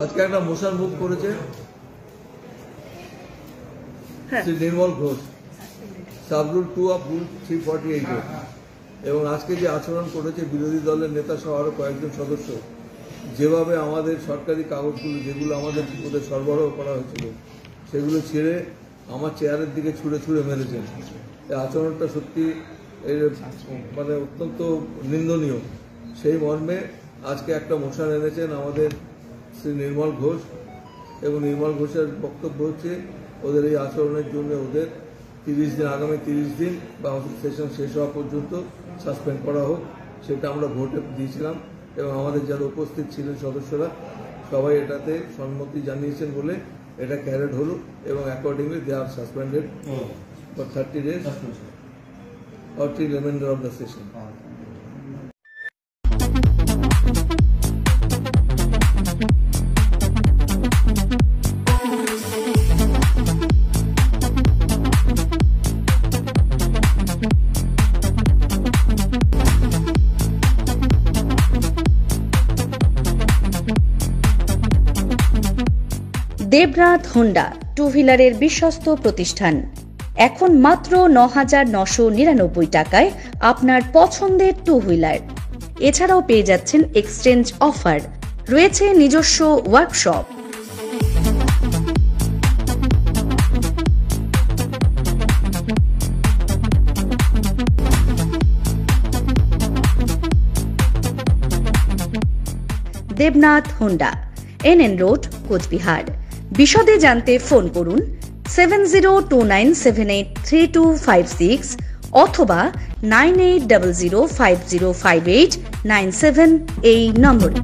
আজকে একটা motion move করেছে শ্রী নির্মল ঘোষ, সাবরুল 2 অফ রুল 348 এবং আজকে যে আচরণ করেছে বিরোধী দলের নেতা সহ আরো কয়েকজন সদস্য, যেভাবে আমাদের সরকারি কাগজগুলো যেগুলো আমাদের ওদের সরবরাহ করা হয়েছিল সেগুলো ছেড়ে আমার চেয়ারের দিকে ছুঁড়ে ছুঁড়ে মেরেছেন, এই আচরণটা সত্যি মানে অত্যন্ত নিন্দনীয়। সেই মর্মে আজকে একটা মোশন এনেছেন আমাদের শ্রী নির্মল ঘোষ, এবং নির্মল ঘোষের বক্তব্য হচ্ছে ওদের এই আচরণের জন্য ওদের 30 দিন, আগামী 30 দিন বা সেশন শেষ হওয়া পর্যন্ত সাসপেন্ড করা হোক। সেটা আমরা ভোটে দিয়েছিলাম এবং আমাদের যারা উপস্থিত ছিলেন সদস্যরা সবাই এটাতে সম্মতি জানিয়েছেন বলে এটা ক্যারেড হলো, এবং accordingly they are suspended for 30 days or till remainder of the session. Debnath Honda two হুইলারের বিশ্বস্ত প্রতিষ্ঠান। এখন মাত্র 9,999 টাকায় আপনার পছন্দের টু হুইলার। এছাড়াও পেয়ে যাচ্ছেন এক্সচেঞ্জ অফার, রয়েছে নিজস্ব workshop. Debnath Honda, NN road, Cooch Behar. বিশদে জানতে ফোন করুন 7029783256 অথবা 9800505897 এই নম্বরে।